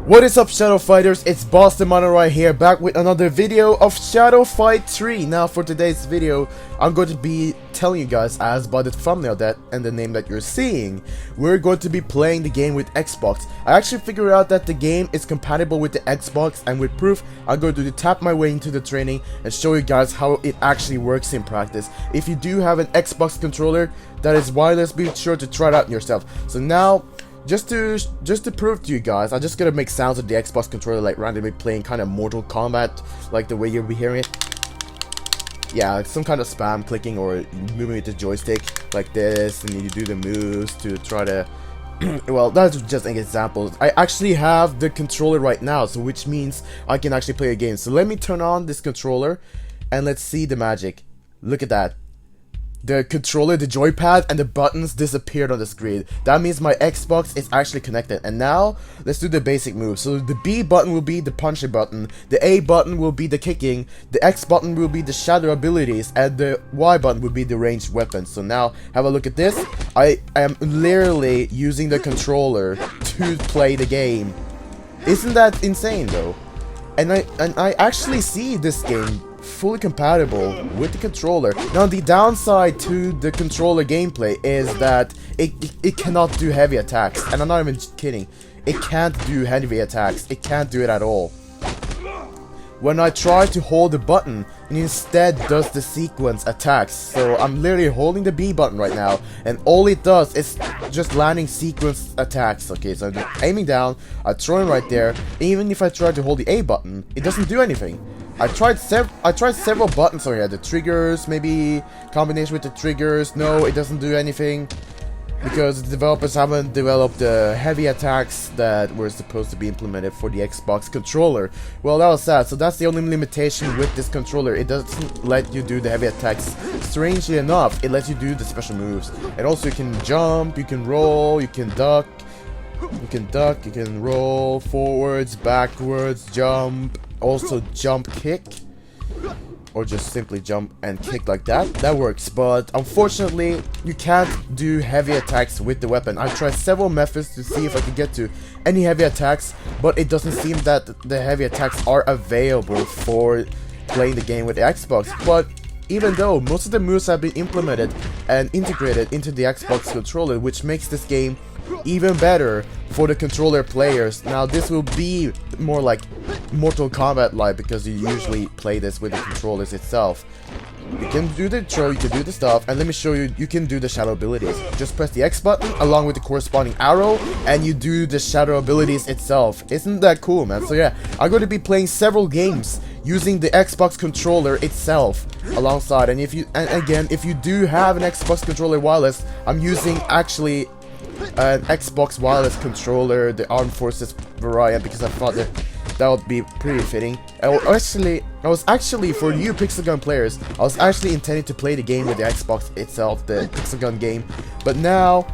What is up, Shadow Fighters? It's Boston Monorai here, back with another video of Shadow Fight 3. Now for today's video, I'm going to be telling you guys, as by the thumbnail that and the name that you're seeing, we're going to be playing the game with Xbox. I actually figured out that the game is compatible with the Xbox, and with proof, I'm going to tap my way into the training and show you guys how it actually works in practice. If you do have an Xbox controller that is wireless, be sure to try it out yourself. So now, Just to prove to you guys, I'm just gonna make sounds of the Xbox controller, like randomly playing kind of Mortal Kombat, like the way you'll be hearing it. Yeah, like some kind of spam clicking or moving with the joystick like this, and you do the moves to try to. Well, that's just an example. I actually have the controller right now, so which means I can actually play a game. So let me turn on this controller, and let's see the magic. Look at that. The controller, the joypad, and the buttons disappeared on the screen. That means my Xbox is actually connected. And now, let's do the basic moves. So the B button will be the punching button, the A button will be the kicking, the X button will be the shadow abilities, and the Y button will be the ranged weapons. So now, have a look at this. I am literally using the controller to play the game. Isn't that insane though? And I actually see this game fully compatible with the controller. Now the downside to the controller gameplay is that it cannot do heavy attacks, and I'm not even kidding. It can't do heavy attacks. It can't do it at all. When I try to hold the button, it instead does the sequence attacks. So I'm literally holding the B button right now, and all it does is just landing sequence attacks. Okay, so I'm just aiming down, I throw it right there. Even if I try to hold the A button, it doesn't do anything. I tried several buttons. Oh yeah, the triggers, maybe combination with the triggers. No, it doesn't do anything because the developers haven't developed the heavy attacks that were supposed to be implemented for the Xbox controller. Well, that was sad. So that's the only limitation with this controller. It doesn't let you do the heavy attacks. Strangely enough, it lets you do the special moves. And also you can jump, you can roll, you can duck. You can roll forwards, backwards, jump, also jump kick, or just simply jump and kick like that. That works, but unfortunately you can't do heavy attacks with the weapon. I've tried several methods to see if I could get to any heavy attacks, but it doesn't seem that the heavy attacks are available for playing the game with the Xbox. But even though most of the moves have been implemented and integrated into the Xbox controller, which makes this game even better for the controller players. Now this will be more like Mortal Kombat like, because you usually play this with the controllers itself. You can do the intro, you can do the stuff, and let me show you, you can do the shadow abilities. Just press the X button along with the corresponding arrow, and you do the shadow abilities itself. Isn't that cool, man? So yeah, I'm going to be playing several games using the Xbox controller itself alongside. And if you do have an Xbox controller wireless, I'm using actually an Xbox wireless controller, the Armed Forces variant, because I thought that would be pretty fitting. I was actually, for you Pixel players, I was actually intending to play the game with the Xbox itself, the Pixel game, but now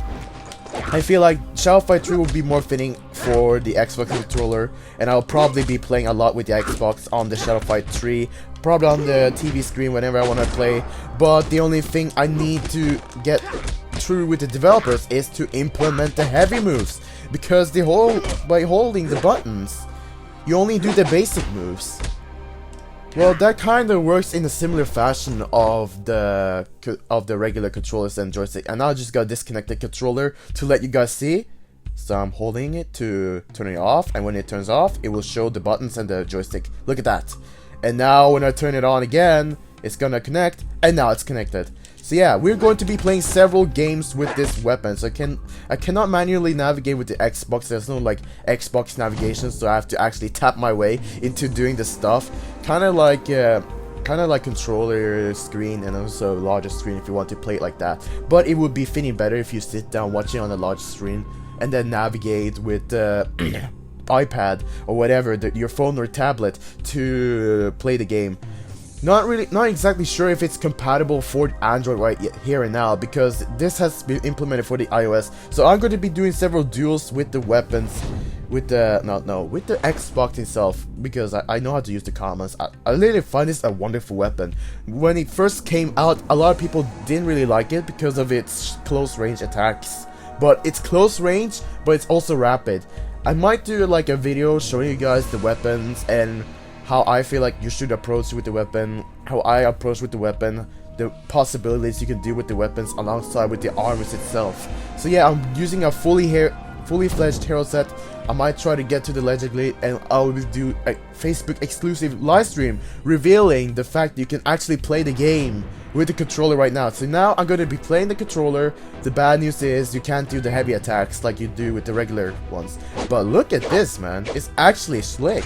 I feel like Shadow Fight 3 will be more fitting for the Xbox controller, and I'll probably be playing a lot with the Xbox on the Shadow Fight 3, probably on the TV screen whenever I want to play. But the only thing I need to get through with the developers is to implement the heavy moves, because by holding the buttons, you only do the basic moves. Well, that kind of works in a similar fashion of the regular controllers and joystick. And now I just got disconnect the controller to let you guys see. So I'm holding it to turn it off, and when it turns off, it will show the buttons and the joystick. Look at that. And now when I turn it on again, it's gonna connect, and now it's connected. So yeah, we're going to be playing several games with this weapon. So I cannot manually navigate with the Xbox. There's no like Xbox navigation, so I have to actually tap my way into doing this stuff. Kind of like controller screen, and also larger screen if you want to play it like that. But it would be fitting better if you sit down watching on a large screen and then navigate with the iPad or whatever, your phone or tablet, to play the game. Not exactly sure if it's compatible for Android right here and now, because this has been implemented for the iOS. So I'm going to be doing several duels with the weapons, with the Xbox itself, because I know how to use the commands. I literally find this a wonderful weapon. When it first came out, a lot of people didn't really like it because of its close range attacks. But it's close range, but it's also rapid. I might do like a video showing you guys the weapons and how I feel like you should approach with the weapon, how I approach with the weapon, the possibilities you can do with the weapons alongside with the armors itself. So yeah, I'm using a fully fledged hero set. I might try to get to the Legend League, and I will do a Facebook exclusive live stream revealing the fact that you can actually play the game with the controller right now. So now I'm going to be playing the controller. The bad news is you can't do the heavy attacks like you do with the regular ones. But look at this, man. It's actually slick.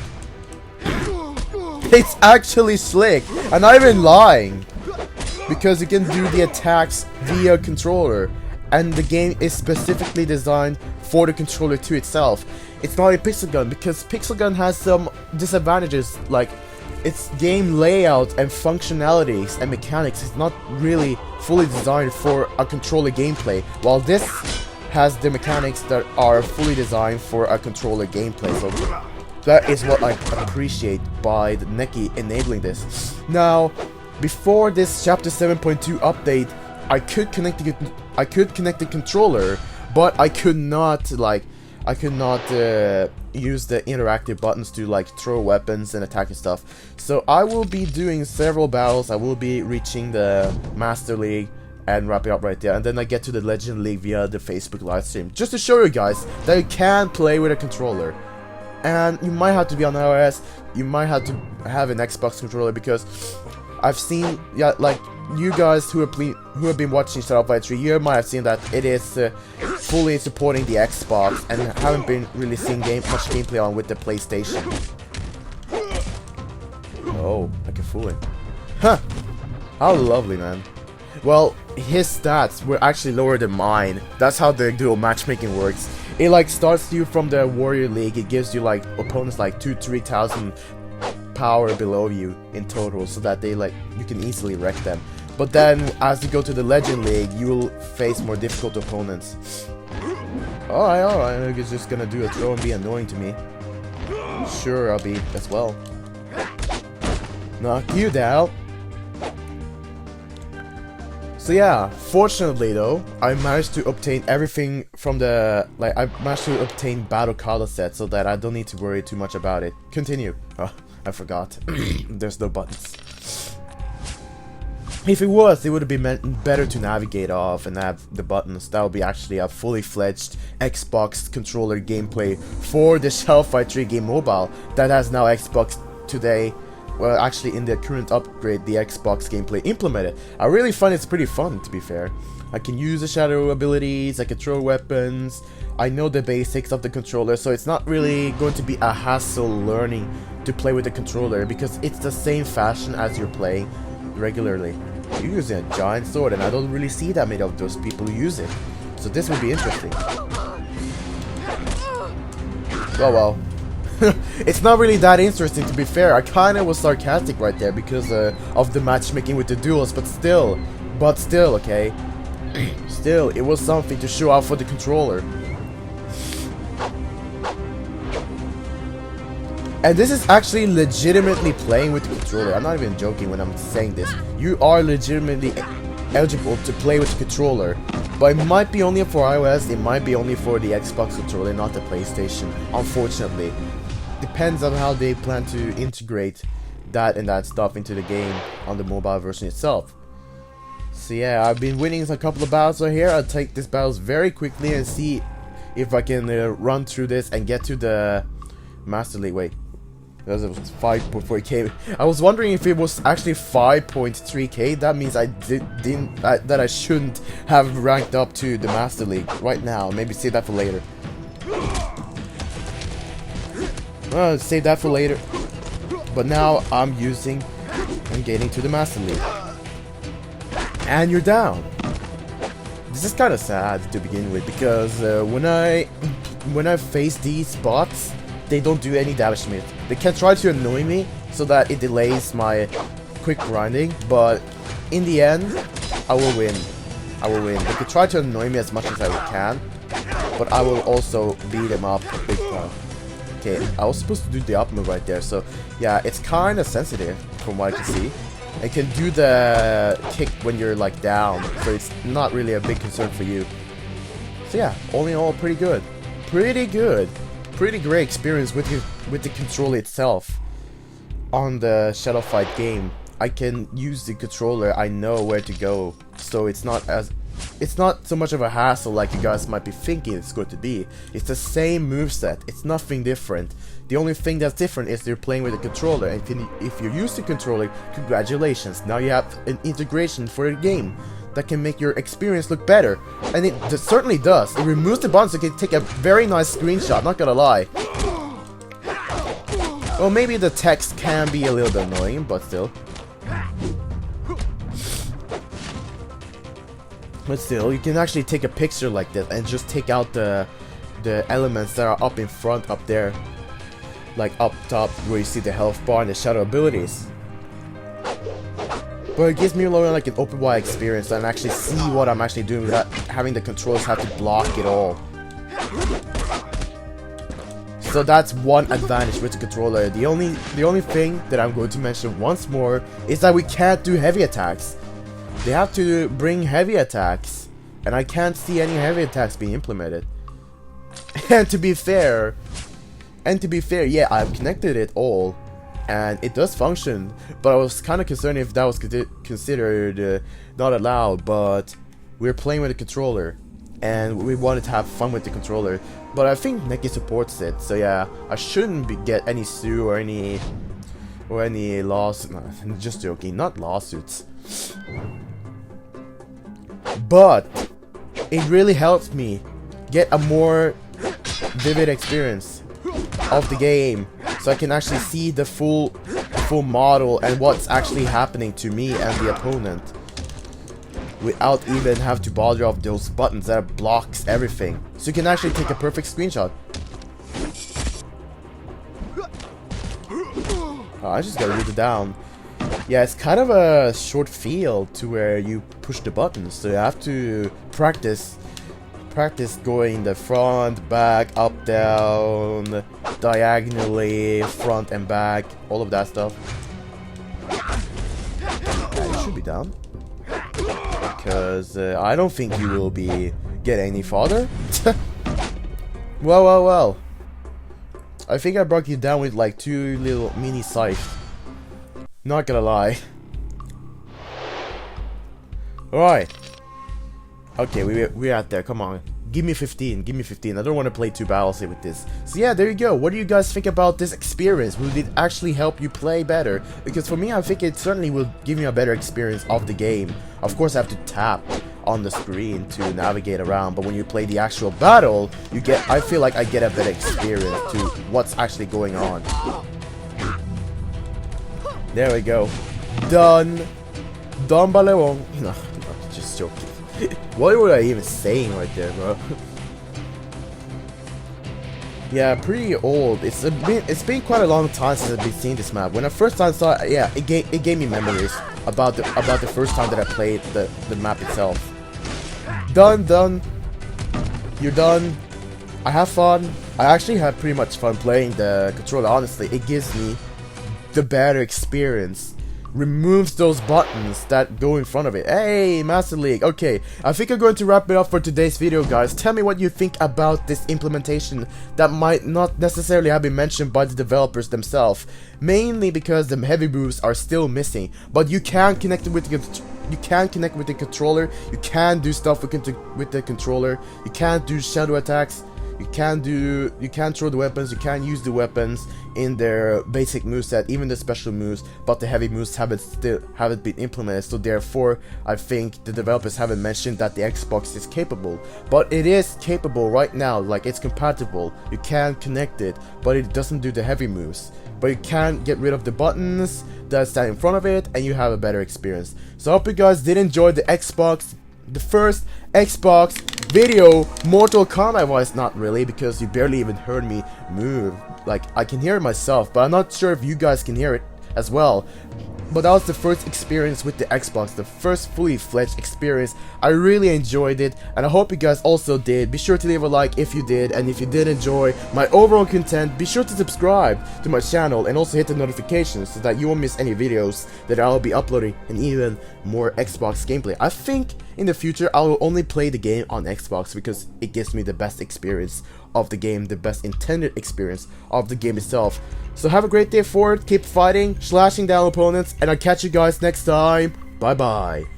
It's actually slick. I'm not even lying. Because you can do the attacks via controller. And the game is specifically designed for the controller to itself. It's not a pixel gun, because pixel gun has some disadvantages, like its game layout and functionalities and mechanics is not really fully designed for a controller gameplay, while this has the mechanics that are fully designed for a controller gameplay. So that is what I appreciate by the Neki enabling this. Now, before this chapter 7.2 update, I could connect the controller, but I could not use the interactive buttons to like throw weapons and attack and stuff. So I will be doing several battles. I will be reaching the Master League and wrapping up right there, and then I get to the Legend League via the Facebook live stream, just to show you guys that you can play with a controller. And you might have to be on iOS, you might have to have an Xbox controller, because I've seen, yeah, like you guys who have been watching Shadow Fight 3, you might have seen that it is fully supporting the Xbox, and haven't been really seeing much gameplay on with the PlayStation. Oh, like a fooling. Huh! How lovely, man. Well, his stats were actually lower than mine. That's how the dual matchmaking works. It like starts you from the Warrior League. It gives you like opponents like 2,000-3,000 power below you in total, so that they like you can easily wreck them. But then as you go to the Legend League, you will face more difficult opponents. Alright, it's just gonna do a throw and be annoying to me. Sure, I'll be as well. Knock you down. So yeah, fortunately though, I managed to obtain everything from the, I managed to obtain Battle Kata set, so that I don't need to worry too much about it. Continue. Oh, I forgot. There's no buttons. If it was, it would have been better to navigate off and have the buttons. That would be actually a fully fledged Xbox controller gameplay for the Shadow Fight 3 game mobile that has now Xbox today. Well, actually in the current upgrade, the Xbox gameplay implemented. I really find it's pretty fun, to be fair. I can use the shadow abilities, I can throw weapons, I know the basics of the controller, so it's not really going to be a hassle learning to play with the controller, because it's the same fashion as you're playing regularly. You're using a giant sword, and I don't really see that many of those people who use it. So this will be interesting. Oh well. It's not really that interesting, to be fair. I kinda was sarcastic right there because of the matchmaking with the duels, but still, okay? Still, it was something to show off for the controller. And this is actually legitimately playing with the controller. I'm not even joking when I'm saying this. You are legitimately eligible to play with the controller. But it might be only for iOS, it might be only for the Xbox controller, not the PlayStation, unfortunately. Depends on how they plan to integrate that and that stuff into the game on the mobile version itself. So yeah, I've been winning a couple of battles right here. I'll take these battles very quickly and see if I can run through this and get to the Master League. Wait, that was 5.4k. I was wondering if it was actually 5.3k. That means that I shouldn't have ranked up to the Master League right now. Maybe save that for later. Save that for later. But now I'm getting to the Master League. And you're down. This is kind of sad to begin with, because when I face these bots, they don't do any damage to me. They can try to annoy me so that it delays my quick grinding, but in the end, I will win. I will win. They can try to annoy me as much as I can, but I will also beat them up big time. Okay, I was supposed to do the up move right there, so yeah, it's kind of sensitive from what I can see. It can do the kick when you're like down, so it's not really a big concern for you. So yeah, all in all, pretty good. Pretty good. pretty great experience with the controller itself. On the Shadow Fight game, I can use the controller. I know where to go, so it's not so much of a hassle like you guys might be thinking it's going to be. It's the same moveset. It's nothing different. The only thing that's different is you're playing with a controller. And if you're used to controller, congratulations. Now you have an integration for your game that can make your experience look better. And it certainly does. It removes the buttons so you can take a very nice screenshot, not gonna lie. Well, maybe the text can be a little bit annoying, but still. But still, you can actually take a picture like this and just take out the elements that are up in front, up there. Like up top where you see the health bar and the shadow abilities. But it gives me like an open wide experience and actually see what I'm actually doing without having the controls have to block it all. So that's one advantage with the controller. The only thing that I'm going to mention once more is that we can't do heavy attacks. They have to bring heavy attacks, and I can't see any heavy attacks being implemented. And to be fair, yeah, I've connected it all, and it does function, but I was kind of concerned if that was considered not allowed, but we're playing with a controller, and we wanted to have fun with the controller, but I think Neki supports it, so yeah, I shouldn't get any sue or any laws. No, just joking, not lawsuits. But it really helps me get a more vivid experience of the game, so I can actually see the full model and what's actually happening to me and the opponent without even have to bother off those buttons that blocks everything. So you can actually take a perfect screenshot. Oh, I just gotta read it down. Yeah, it's kind of a short field to where you push the buttons, so you have to practice going the front, back, up, down, diagonally, front and back, all of that stuff. Yeah, you should be down. Because I don't think you will be getting any farther. Well. I think I brought you down with like 2 little mini scythes. Not gonna lie. Alright. Okay, we're out there. Come on. Give me 15. Give me 15. I don't want to play 2 battles with this. So yeah, there you go. What do you guys think about this experience? Will it actually help you play better? Because for me, I think it certainly will give me a better experience of the game. Of course, I have to tap on the screen to navigate around, but when you play the actual battle, I feel like I get a better experience to what's actually going on. There we go. Done. Done balewong. No, just joking. What were I even saying right there, bro? Yeah, pretty old. It's been quite a long time since I've been seeing this map. When I first time saw it, yeah, it gave me memories about the first time that I played the map itself. Done. You're done. I have fun. I actually have pretty much fun playing the controller. Honestly, it gives me the better experience. Removes those buttons that go in front of it. Hey, Master League. Okay, I think I'm going to wrap it up for today's video, guys. Tell me what you think about this implementation that might not necessarily have been mentioned by the developers themselves. Mainly because the heavy moves are still missing, but you can connect it with the controller. You can do stuff with the controller. You can do shadow attacks. You can throw the weapons, you can use the weapons in their basic moveset, even the special moves, but the heavy moves haven't been implemented, so therefore I think the developers haven't mentioned that the Xbox is capable. But it is capable right now, like it's compatible. You can connect it, but it doesn't do the heavy moves. But you can get rid of the buttons that stand in front of it, and you have a better experience. So I hope you guys did enjoy the first Xbox video Mortal Kombat wise. Not really, because you barely even heard me move. Like, I can hear it myself, but I'm not sure if you guys can hear it as well. But that was the first experience with the Xbox, the first fully fledged experience. I really enjoyed it, and I hope you guys also did. Be sure to leave a like if you did, and if you did enjoy my overall content, be sure to subscribe to my channel and also hit the notifications so that you won't miss any videos that I'll be uploading and even more Xbox gameplay. I think in the future I will only play the game on Xbox because it gives me the best experience of the game, the best intended experience of the game itself. So have a great day forward, keep fighting, slashing down opponents, and I'll catch you guys next time. Bye bye.